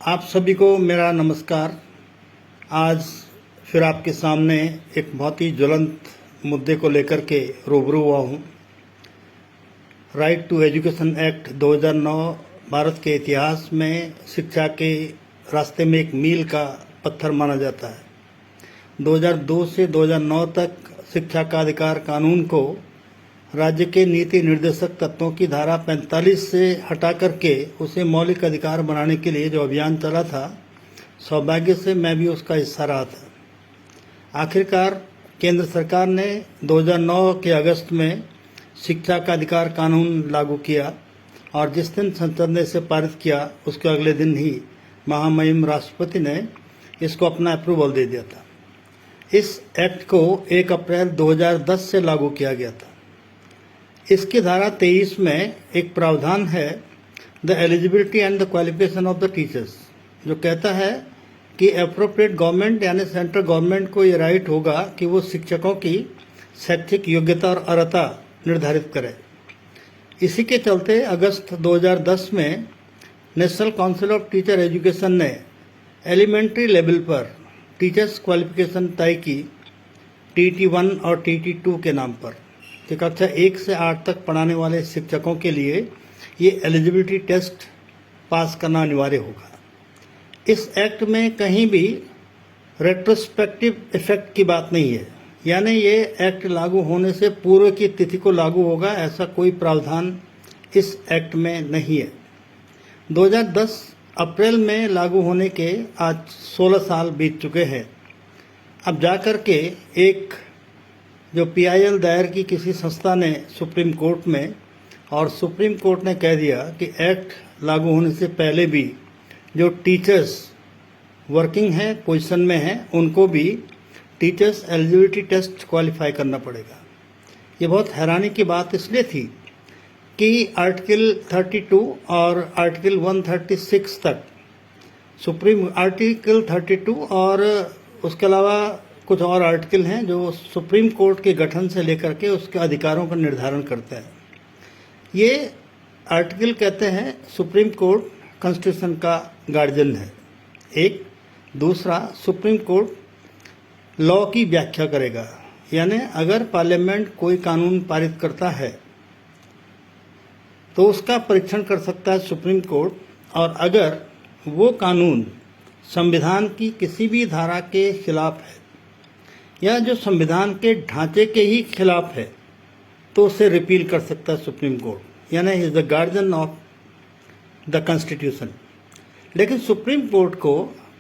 आप सभी को मेरा नमस्कार। आज फिर आपके सामने एक बहुत ही ज्वलंत मुद्दे को लेकर के रूबरू हुआ हूँ। राइट टू एजुकेशन एक्ट 2009 भारत के इतिहास में शिक्षा के रास्ते में एक मील का पत्थर माना जाता है। 2002 से 2009 तक शिक्षा का अधिकार कानून को राज्य के नीति निर्देशक तत्वों की धारा 45 से हटा करके उसे मौलिक अधिकार बनाने के लिए जो अभियान चला था, सौभाग्य से मैं भी उसका हिस्सा रहा था। आखिरकार केंद्र सरकार ने 2009 के अगस्त में शिक्षा का अधिकार कानून लागू किया और जिस दिन संसद ने इसे पारित किया उसके अगले दिन ही महामहिम राष्ट्रपति ने इसको अपना अप्रूवल दे दिया था। इस एक्ट को 1 अप्रैल 2010 से लागू किया गया था। इसकी धारा 23 में एक प्रावधान है, the eligibility and the qualification of the teachers, जो कहता है कि अप्रोप्रिएट गवर्नमेंट यानी सेंट्रल गवर्नमेंट को ये राइट होगा कि वो शिक्षकों की शैक्षिक योग्यता और अर्हता निर्धारित करे। इसी के चलते अगस्त 2010 में national council of teacher education ने एलिमेंट्री लेवल पर टीचर्स क्वालिफिकेशन तय की, TT1 और TT2 के नाम पर, कि कक्षा 1 से 8 तक पढ़ाने वाले शिक्षकों के लिए ये एलिजिबिलिटी टेस्ट पास करना अनिवार्य होगा। इस एक्ट में कहीं भी रेट्रोस्पेक्टिव इफेक्ट की बात नहीं है, यानी ये एक्ट लागू होने से पूर्व की तिथि को लागू होगा, ऐसा कोई प्रावधान इस एक्ट में नहीं है। 2010 अप्रैल में लागू होने के आज 16 साल बीत चुके हैं। अब जाकर के एक जो PIL दायर की किसी संस्था ने सुप्रीम कोर्ट में, और सुप्रीम कोर्ट ने कह दिया कि एक्ट लागू होने से पहले भी जो टीचर्स वर्किंग हैं, पोजीशन में हैं, उनको भी टीचर्स एलिजिबिलिटी टेस्ट क्वालिफाई करना पड़ेगा। ये बहुत हैरानी की बात इसलिए थी कि आर्टिकल 32 और आर्टिकल 136 तक सुप्रीम, आर्टिकल 32 और उसके अलावा कुछ और आर्टिकल हैं जो सुप्रीम कोर्ट के गठन से लेकर के उसके अधिकारों का निर्धारण करते हैं। ये आर्टिकल कहते हैं सुप्रीम कोर्ट कॉन्स्टिट्यूशन का गार्जियन है। एक दूसरा, सुप्रीम कोर्ट लॉ की व्याख्या करेगा, यानी अगर पार्लियामेंट कोई कानून पारित करता है तो उसका परीक्षण कर सकता है सुप्रीम कोर्ट, और अगर वो कानून संविधान की किसी भी धारा के खिलाफ है या जो संविधान के ढांचे के ही खिलाफ है तो उसे रिपील कर सकता है सुप्रीम कोर्ट, यानी is the guardian of the constitution. लेकिन सुप्रीम कोर्ट को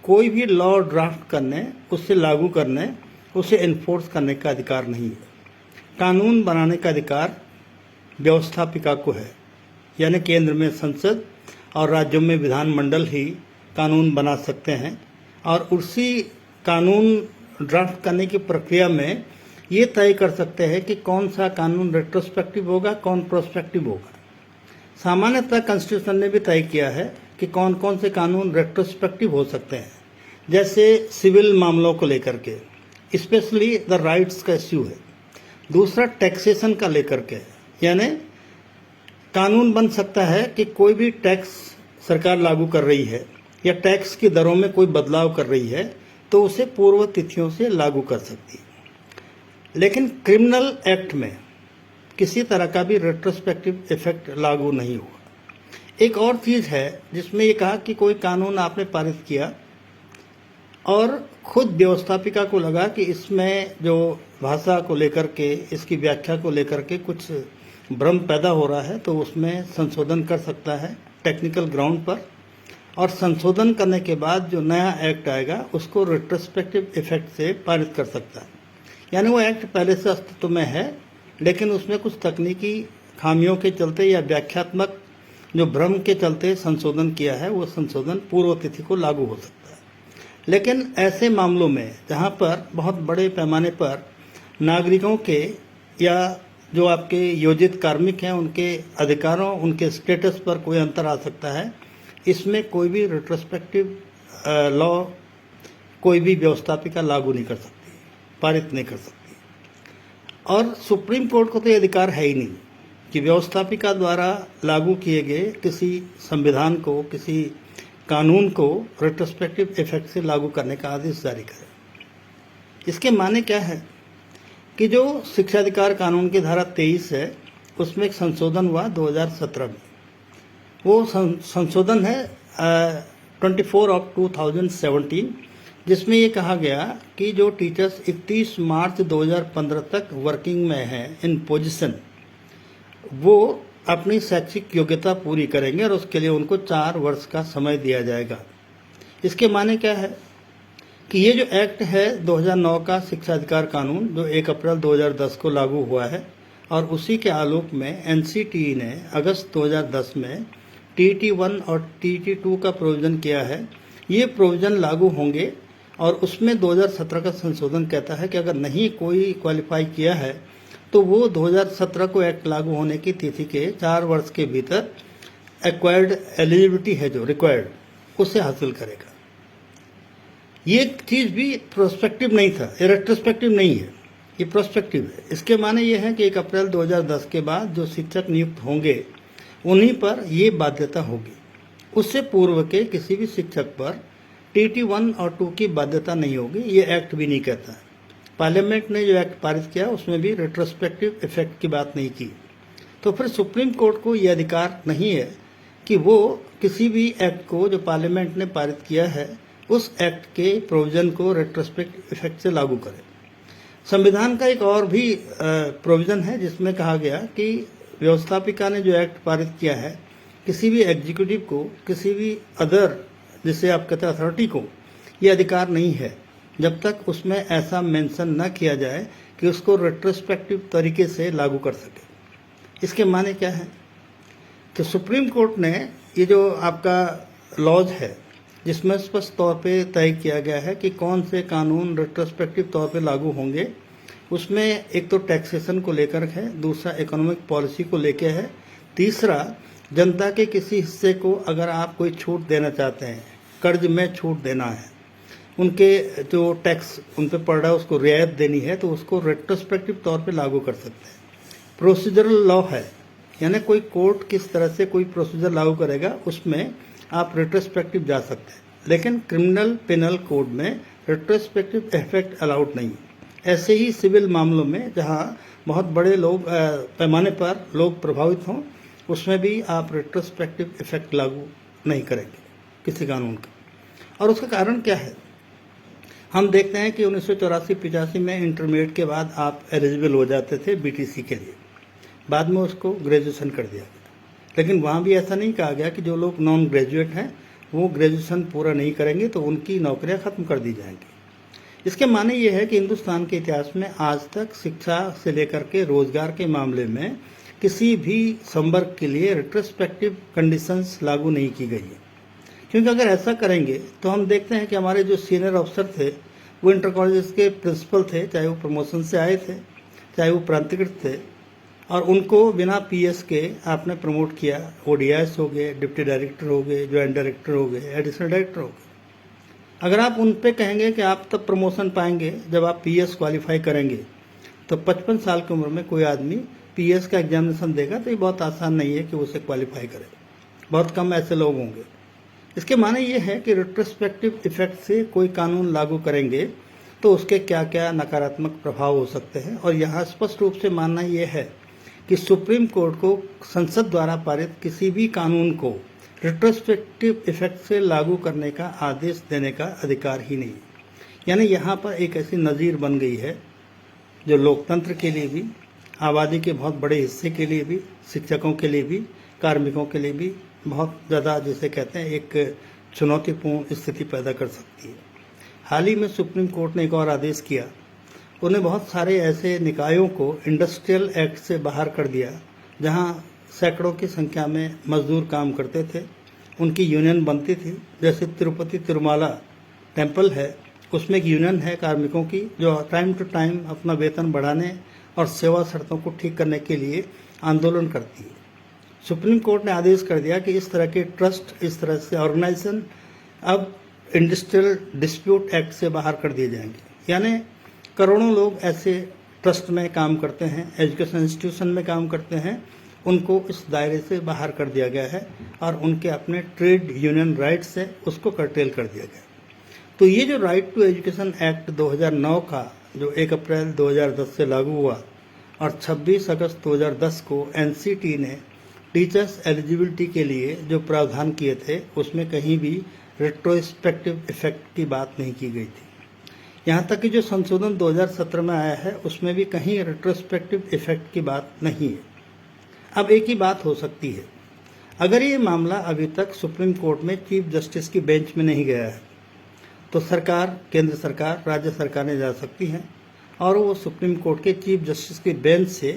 कोई भी लॉ ड्राफ्ट करने, उसे लागू करने, उसे इन्फोर्स करने का अधिकार नहीं है। कानून बनाने का अधिकार व्यवस्थापिका को है, यानी केंद्र में संसद और राज्यों में विधानमंडल ही कानून बना सकते हैं, और उसी कानून ड्राफ्ट करने की प्रक्रिया में ये तय कर सकते हैं कि कौन सा कानून रेट्रोस्पेक्टिव होगा, कौन प्रोस्पेक्टिव होगा। सामान्यतः कॉन्स्टिट्यूशन ने भी तय किया है कि कौन कौन से कानून रेट्रोस्पेक्टिव हो सकते हैं, जैसे सिविल मामलों को लेकर के, स्पेशली द राइट्स का इश्यू है। दूसरा टैक्सेशन का लेकर के, यानी कानून बन सकता है कि कोई भी टैक्स सरकार लागू कर रही है या टैक्स की दरों में कोई बदलाव कर रही है तो उसे पूर्व तिथियों से लागू कर सकती है। लेकिन क्रिमिनल एक्ट में किसी तरह का भी रेट्रोस्पेक्टिव इफेक्ट लागू नहीं होगा। एक और चीज़ है जिसमें ये कहा कि कोई कानून आपने पारित किया और खुद व्यवस्थापिका को लगा कि इसमें जो भाषा को लेकर के, इसकी व्याख्या को लेकर के कुछ भ्रम पैदा हो रहा है, तो उसमें संशोधन कर सकता है टेक्निकल ग्राउंड पर, और संशोधन करने के बाद जो नया एक्ट आएगा उसको रेट्रोस्पेक्टिव इफेक्ट से पारित कर सकता है। यानी वो एक्ट पहले से अस्तित्व में है, लेकिन उसमें कुछ तकनीकी खामियों के चलते या व्याख्यात्मक जो भ्रम के चलते संशोधन किया है, वो संशोधन पूर्व तिथि को लागू हो सकता है। लेकिन ऐसे मामलों में जहाँ पर बहुत बड़े पैमाने पर नागरिकों के या जो आपके योजित कार्मिक हैं उनके अधिकारों, उनके स्टेटस पर कोई अंतर आ सकता है, इसमें कोई भी रेट्रोस्पेक्टिव लॉ कोई भी व्यवस्थापिका लागू नहीं कर सकती, पारित नहीं कर सकती। और सुप्रीम कोर्ट को तो ये अधिकार है ही नहीं कि व्यवस्थापिका द्वारा लागू किए गए किसी संविधान को, किसी कानून को रेट्रोस्पेक्टिव इफेक्ट से लागू करने का आदेश जारी करे। इसके माने क्या है कि जो शिक्षा अधिकार कानून की धारा 23 है उसमें एक संशोधन हुआ 2017 में। वो संशोधन है 24/2017, जिसमें ये कहा गया कि जो टीचर्स 31 मार्च 2015 तक वर्किंग में हैं इन पोजीशन, वो अपनी शैक्षिक योग्यता पूरी करेंगे और उसके लिए उनको 4 वर्ष का समय दिया जाएगा। इसके माने क्या है कि ये जो एक्ट है 2009 का शिक्षा अधिकार कानून, जो 1 अप्रैल 2010 को लागू हुआ है, और उसी के आलोक में एनसीटीई ने अगस्त 2010 में TET1 और TET2 का प्रोविजन किया है। ये प्रोविजन लागू होंगे और उसमें 2017 का संशोधन कहता है कि अगर नहीं कोई क्वालिफाई किया है तो वो 2017 को एक्ट लागू होने की तिथि के 4 वर्ष के भीतर एक्वायर्ड एलिजिबिलिटी है जो रिक्वायर्ड, उसे हासिल करेगा। ये चीज़ भी प्रोस्पेक्टिव नहीं था, ये रेट्रोस्पेक्टिव नहीं है, ये प्रोस्पेक्टिव है। इसके माने ये है कि 1 अप्रैल 2010 के बाद जो शिक्षक नियुक्त होंगे उन्हीं पर ये बाध्यता होगी। उससे पूर्व के किसी भी शिक्षक पर TET1 और 2 की बाध्यता नहीं होगी, ये एक्ट भी नहीं कहता है। पार्लियामेंट ने जो एक्ट पारित किया उसमें भी रेट्रोस्पेक्टिव इफेक्ट की बात नहीं की। तो फिर सुप्रीम कोर्ट को ये अधिकार नहीं है कि वो किसी भी एक्ट को जो पार्लियामेंट ने पारित किया है उस एक्ट के प्रोविजन को रेट्रोस्पेक्टिव इफेक्ट से लागू करे। संविधान का एक और भी प्रोविजन है जिसमें कहा गया कि व्यवस्थापिका ने जो एक्ट पारित किया है, किसी भी एग्जीक्यूटिव को, किसी भी अदर जिसे आप कहते हैं अथॉरिटी को, ये अधिकार नहीं है जब तक उसमें ऐसा मेंशन न किया जाए कि उसको रेट्रोस्पेक्टिव तरीके से लागू कर सके। इसके माने क्या है कि सुप्रीम कोर्ट ने ये जो आपका लॉज है जिसमें स्पष्ट तौर पे तय किया गया है कि कौन से कानून रेट्रोस्पेक्टिव तौर पे लागू होंगे, उसमें एक तो टैक्सेशन को लेकर है, दूसरा इकोनॉमिक पॉलिसी को लेकर है, तीसरा जनता के किसी हिस्से को अगर आप कोई छूट देना चाहते हैं, कर्ज में छूट देना है, उनके जो टैक्स उन पर पड़ रहा है उसको रियायत देनी है, तो उसको रेट्रोस्पेक्टिव तौर पे लागू कर सकते हैं। प्रोसीजरल लॉ है, यानी कोई कोर्ट किस तरह से कोई प्रोसीजर लागू करेगा उसमें आप रेट्रोस्पेक्टिव जा सकते हैं, लेकिन क्रिमिनल पेनल कोड में रेट्रोस्पेक्टिव इफेक्ट अलाउड नहीं। ऐसे ही सिविल मामलों में जहां बहुत बड़े लोग पैमाने पर लोग प्रभावित हों, उसमें भी आप रेट्रोस्पेक्टिव इफेक्ट लागू नहीं करेंगे किसी कानून का। और उसका कारण क्या है? हम देखते हैं कि 1984-85 में इंटरमीडिएट के बाद आप एलिजिबल हो जाते थे BTC के लिए, बाद में उसको ग्रेजुएशन कर दिया गया, लेकिन वहाँ भी ऐसा नहीं कहा गया कि जो लोग नॉन ग्रेजुएट हैं वो ग्रेजुएशन पूरा नहीं करेंगे तो उनकी नौकरियाँ खत्म कर दी जाएंगी। इसके माने ये है कि हिंदुस्तान के इतिहास में आज तक शिक्षा से लेकर के रोजगार के मामले में किसी भी संवर्ग के लिए रेट्रोस्पेक्टिव कंडीशंस लागू नहीं की गई है, क्योंकि अगर ऐसा करेंगे तो हम देखते हैं कि हमारे जो सीनियर अफसर थे वो इंटर कॉलेज के प्रिंसिपल थे, चाहे वो प्रमोशन से आए थे, चाहे वो प्रांतिकृत थे, और उनको बिना PS के आपने प्रमोट किया। ODIS हो गए, डिप्टी डायरेक्टर हो गए, ज्वाइंट डायरेक्टर हो गए, एडिशनल डायरेक्टर हो गए। अगर आप उन पे कहेंगे कि आप तब प्रमोशन पाएंगे जब आप PS क्वालिफाई करेंगे, तो 55 साल की उम्र में कोई आदमी PS का एग्जामिनेशन देगा तो ये बहुत आसान नहीं है कि उसे क्वालिफाई करे, बहुत कम ऐसे लोग होंगे। इसके माने ये है कि रेट्रोस्पेक्टिव इफेक्ट से कोई कानून लागू करेंगे तो उसके क्या क्या नकारात्मक प्रभाव हो सकते हैं, और यहाँ स्पष्ट रूप से मानना ये है कि सुप्रीम कोर्ट को संसद द्वारा पारित किसी भी कानून को रेट्रोस्पेक्टिव इफेक्ट से लागू करने का आदेश देने का अधिकार ही नहीं। यानी यहाँ पर एक ऐसी नज़ीर बन गई है जो लोकतंत्र के लिए भी, आबादी के बहुत बड़े हिस्से के लिए भी, शिक्षकों के लिए भी, कार्मिकों के लिए भी बहुत ज़्यादा, जिसे कहते हैं, एक चुनौतीपूर्ण स्थिति पैदा कर सकती है। हाल ही में सुप्रीम कोर्ट ने एक और आदेश किया, उन्हें बहुत सारे ऐसे निकायों को इंडस्ट्रियल एक्ट से बाहर कर दिया जहां सैकड़ों की संख्या में मजदूर काम करते थे, उनकी यूनियन बनती थी। जैसे तिरुपति तिरुमाला टेम्पल है, उसमें एक यूनियन है कार्मिकों की जो टाइम टू टाइम अपना वेतन बढ़ाने और सेवा शर्तों को ठीक करने के लिए आंदोलन करती है। सुप्रीम कोर्ट ने आदेश कर दिया कि इस तरह के ट्रस्ट, इस तरह से ऑर्गेनाइजेशन अब इंडस्ट्रियल डिस्प्यूट एक्ट से बाहर कर दिए जाएंगे। यानी करोड़ों लोग ऐसे ट्रस्ट में काम करते हैं, एजुकेशन इंस्टीट्यूशन में काम करते हैं, उनको इस दायरे से बाहर कर दिया गया है और उनके अपने ट्रेड यूनियन राइट्स है उसको कर्टेल कर दिया गया। तो ये जो राइट टू एजुकेशन एक्ट 2009 का जो 1 अप्रैल 2010 से लागू हुआ और 26 अगस्त 2010 को एनसीटी ने टीचर्स एलिजिबिलिटी के लिए जो प्रावधान किए थे उसमें कहीं भी रेट्रोस्पेक्टिव इफेक्ट की बात नहीं की गई थी। यहाँ तक कि जो संशोधन 2017 में आया है उसमें भी कहीं रेट्रोस्पेक्टिव इफेक्ट की बात नहीं है। अब एक ही बात हो सकती है, अगर ये मामला अभी तक सुप्रीम कोर्ट में चीफ जस्टिस की बेंच में नहीं गया है तो सरकार, केंद्र सरकार, राज्य सरकारें जा सकती हैं और वो सुप्रीम कोर्ट के चीफ जस्टिस की बेंच से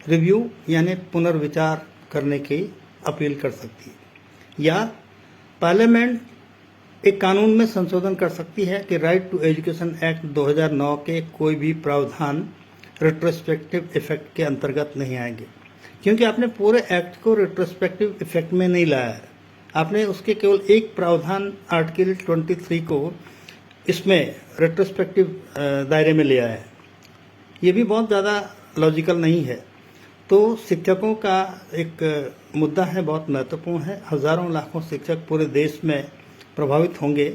रिव्यू यानी पुनर्विचार करने की अपील कर सकती है, या पार्लियामेंट एक कानून में संशोधन कर सकती है कि राइट टू एजुकेशन एक्ट 2009 के कोई भी प्रावधान रेट्रोस्पेक्टिव इफेक्ट के अंतर्गत नहीं आएंगे, क्योंकि आपने पूरे एक्ट को रेट्रोस्पेक्टिव इफेक्ट में नहीं लाया है। आपने उसके केवल एक प्रावधान आर्टिकल 23 को इसमें रेट्रोस्पेक्टिव दायरे में ले आया है। ये भी बहुत ज़्यादा लॉजिकल नहीं है। तो शिक्षकों का एक मुद्दा है, बहुत महत्वपूर्ण है। हज़ारों लाखों शिक्षक पूरे देश में प्रभावित होंगे।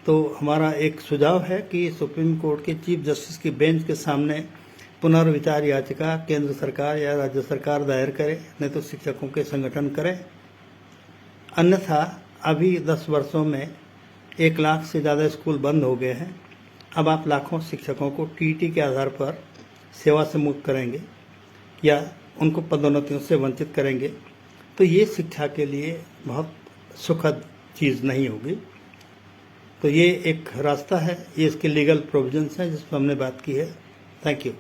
तो हमारा एक सुझाव है कि सुप्रीम कोर्ट के चीफ जस्टिस की बेंच के सामने पुनर्विचार याचिका केंद्र सरकार या राज्य सरकार दायर करे, नहीं तो शिक्षकों के संगठन करें। अन्यथा अभी 10 वर्षों में 1 लाख से ज़्यादा स्कूल बंद हो गए हैं। अब आप लाखों शिक्षकों को टीटी के आधार पर सेवा से मुक्त करेंगे या उनको पदोन्नतियों से वंचित करेंगे, तो ये शिक्षा के लिए बहुत सुखद चीज़ नहीं होगी। तो ये एक रास्ता है, ये इसके लीगल प्रोविजंस हैं जिस पर हमने बात की है। Thank you.